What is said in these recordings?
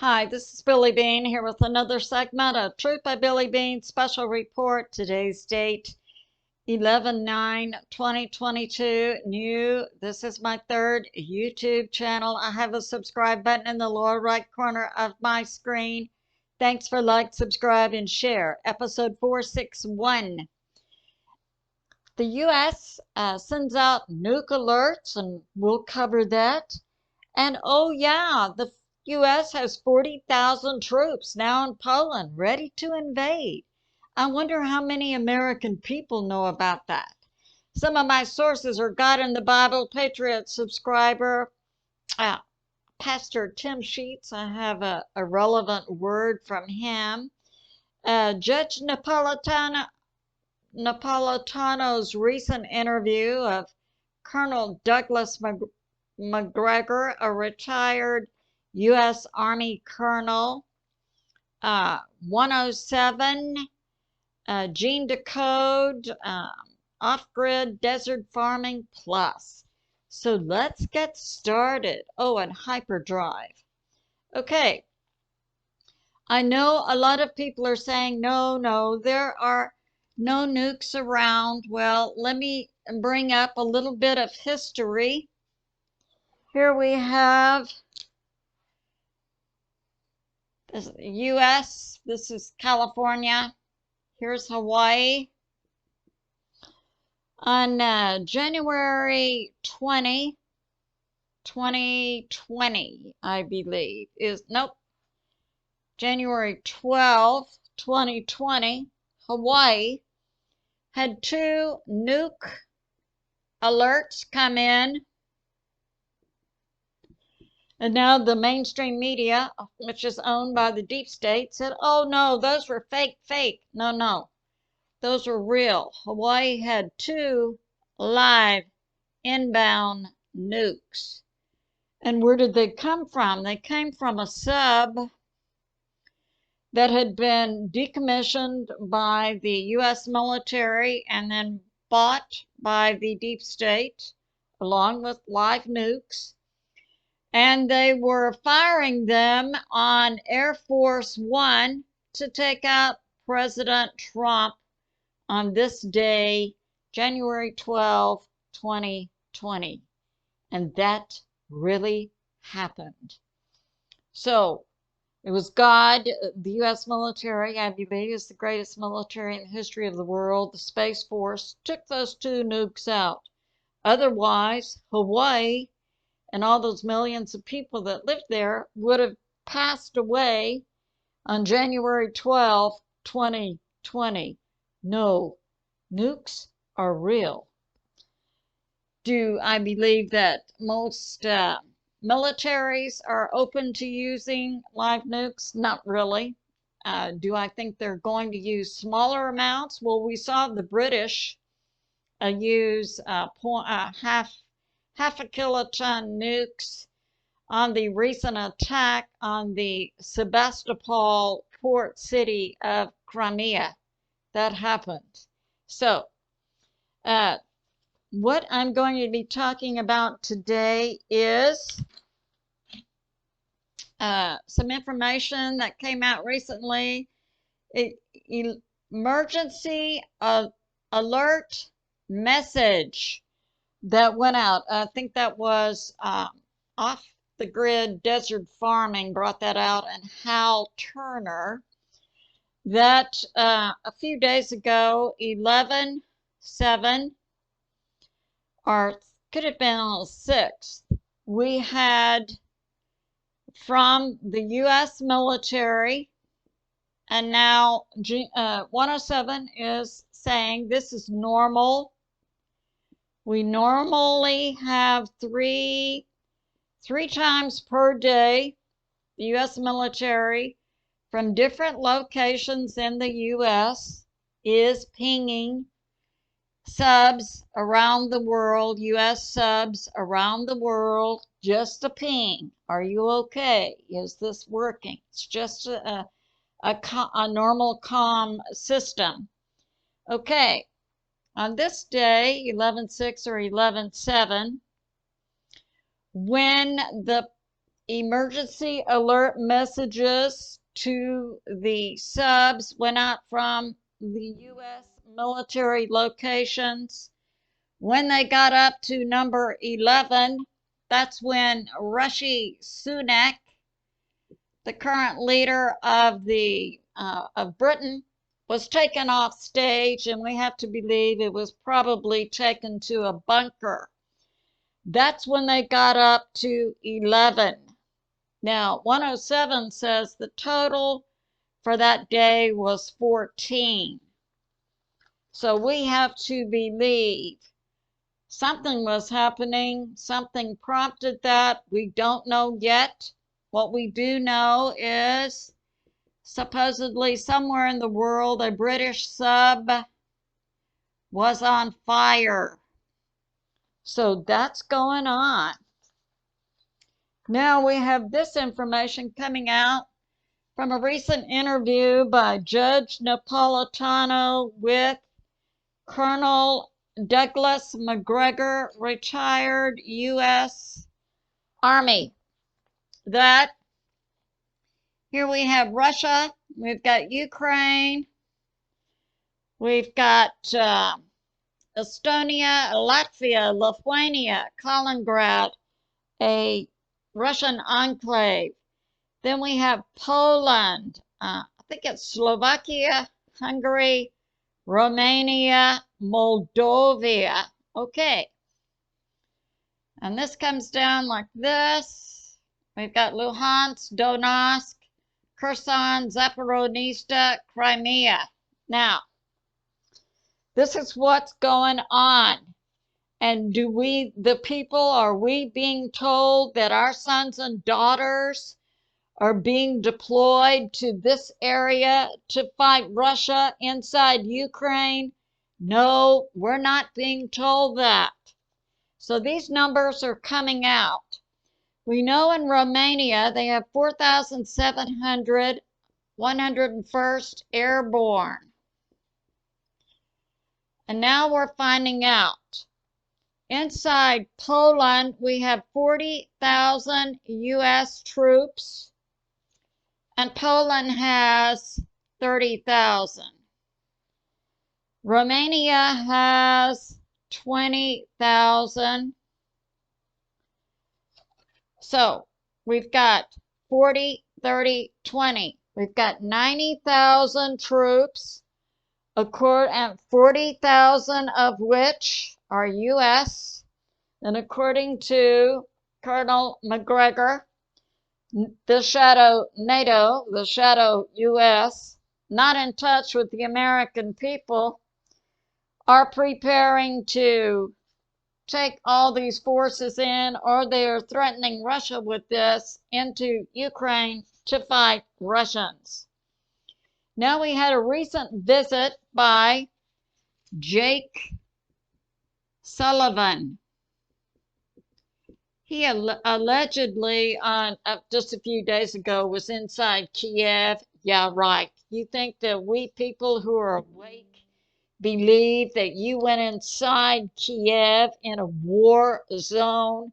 Hi, this is Billie Beene here with another segment of Truth by Billie Beene special report. Today's date 11/9/2022. New. This is my third YouTube channel. I have a subscribe button in the lower right corner of my screen. Thanks for like, subscribe, and share. Episode 461. The U.S. Sends out nuke alerts, and we'll cover that. And oh yeah, the U.S. has 40,000 troops now in Poland ready to invade. I wonder how many American people know about that. Some of my sources are God in the Bible, Patriot subscriber, Pastor Tim Sheets. I have a relevant word from him. Judge Napolitano's recent interview of Colonel Douglas MacGregor, a retired U.S. Army colonel. 107, Gene Decode, Off-Grid Desert Farming Plus. So let's get started. Oh, and hyperdrive. Okay. I know a lot of people are saying, no, there are no nukes around. Well, let me bring up a little bit of history. Here we have this is the U.S. This is California. Here's Hawaii. On January 20, 2020, I believe, January 12, 2020, Hawaii had 2 nuke alerts come in. And now the mainstream media, which is owned by the deep state, said, oh no, those were fake. No, those were real. Hawaii had 2 live inbound nukes. And where did they come from? They came from a sub that had been decommissioned by the U.S. military and then bought by the deep state along with live nukes. And they were firing them on Air Force One to take out President Trump on this day, January 12, 2020. And that really happened. So it was God, the U.S. military, I believe, is the greatest military in the history of the world. The Space Force took those 2 nukes out. Otherwise, Hawaii and all those millions of people that lived there would have passed away on January 12, 2020. No, nukes are real. Do I believe that most militaries are open to using live nukes? Not really. Do I think they're going to use smaller amounts? Well, we saw the British use half a kiloton nukes on the recent attack on the Sebastopol port city of Crimea. That happened. So, what I'm going to be talking about today is some information that came out recently. Emergency alert message that went out. I think that was Off the Grid Desert Farming brought that out, and Hal Turner. That a few days ago, 11/7, or could have been on the 6th, we had from the U.S. military, and now 107 is saying this is normal. We normally have three times per day, the U.S. military from different locations in the U.S. is pinging subs around the world, U.S. subs around the world, just a ping. Are you okay? Is this working? It's just a normal comm system. Okay. On this day, 11/6 or 11/7, when the emergency alert messages to the subs went out from the U.S. military locations. When they got up to number 11, that's when Rishi Sunak, the current leader of Britain, was taken off stage, and we have to believe it was probably taken to a bunker. That's when they got up to 11. Now, 107 says the total for that day was 14. So we have to believe something was happening, something prompted that. We don't know yet. What we do know is supposedly somewhere in the world a British sub was on fire. So that's going on. Now we have this information coming out from a recent interview by Judge Napolitano with Colonel Douglas MacGregor, retired U.S. Army. That here we have Russia, we've got Ukraine, we've got Estonia, Latvia, Lithuania, Kaliningrad, a Russian enclave. Then we have Poland, I think it's Slovakia, Hungary, Romania, Moldova. Okay. And this comes down like this. We've got Luhansk, Donetsk, Kherson, Zaporizhzhia, Crimea. Now, this is what's going on. And do we, the people, are we being told that our sons and daughters are being deployed to this area to fight Russia inside Ukraine? No, we're not being told that. So these numbers are coming out. We know in Romania they have 4,700, 101st Airborne. And now we're finding out. Inside Poland, we have 40,000 U.S. troops, and Poland has 30,000. Romania has 20,000. So we've got 40, 30, 20. We've got 90,000 troops, and 40,000 of which are U.S. And according to Colonel MacGregor, the shadow NATO, the shadow U.S., not in touch with the American people, are preparing to take all these forces in, or they are threatening Russia with this, into Ukraine to fight Russians. Now we had a recent visit by Jake Sullivan. He allegedly, just a few days ago, was inside Kiev. Yeah, right. You think that we people who are awake believe that you went inside Kiev in a war zone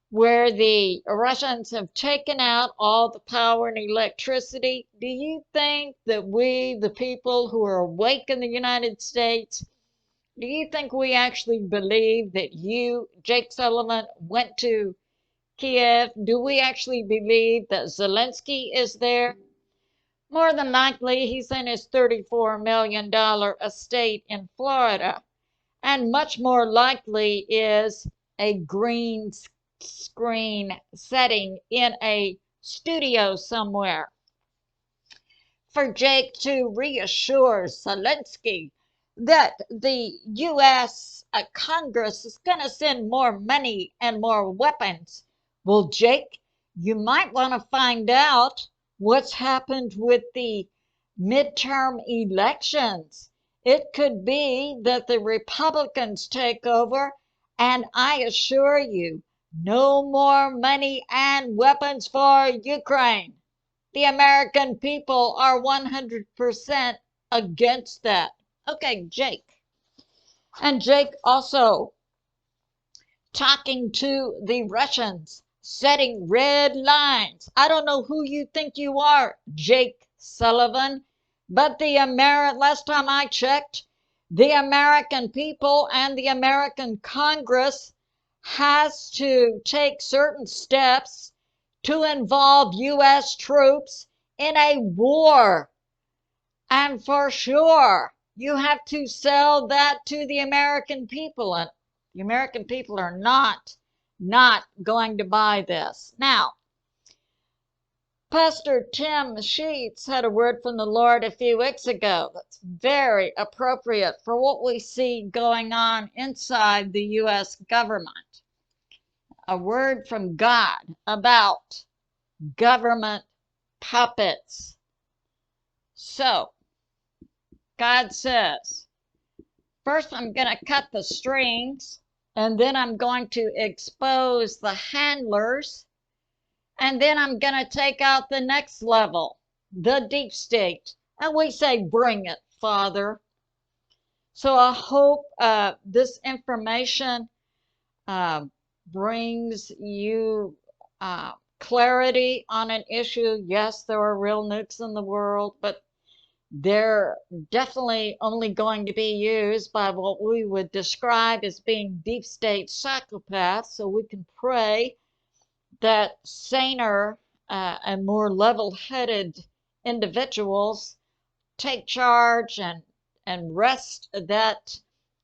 where the Russians have taken out all the power and electricity? Do you think that we, the people who are awake in the United States, do you think we actually believe that you, Jake Sullivan, went to Kiev? Do we actually believe that Zelensky is there? More than likely, he's in his $34 million estate in Florida. And much more likely is a green screen setting in a studio somewhere for Jake to reassure Zelensky that the U.S. Congress is going to send more money and more weapons. Well, Jake, you might want to find out what's happened with the midterm elections. It could be that the Republicans take over, and I assure you, no more money and weapons for Ukraine. The American people are 100% against that. Okay, Jake. And Jake also talking to the Russians setting red lines. I don't know who you think you are, Jake Sullivan, but last time I checked, the American people and the American Congress has to take certain steps to involve U.S. troops in a war. And for sure, you have to sell that to the American people. And the American people are not going to buy this. Now, Pastor Tim Sheets had a word from the Lord a few weeks ago that's very appropriate for what we see going on inside the U.S. government. A word from God about government puppets. So, God says, first I'm going to cut the strings, and then I'm going to expose the handlers, and then I'm going to take out the next level, the deep state. And we say, bring it, Father. So I hope this information brings you clarity on an issue. Yes, there are real nukes in the world, but they're definitely only going to be used by what we would describe as being deep state psychopaths. So we can pray that saner and more level-headed individuals take charge and wrest that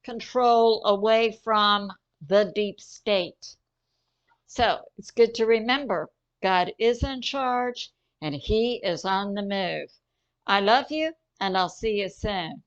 control away from the deep state. So it's good to remember God is in charge and He is on the move. I love you, and I'll see you soon.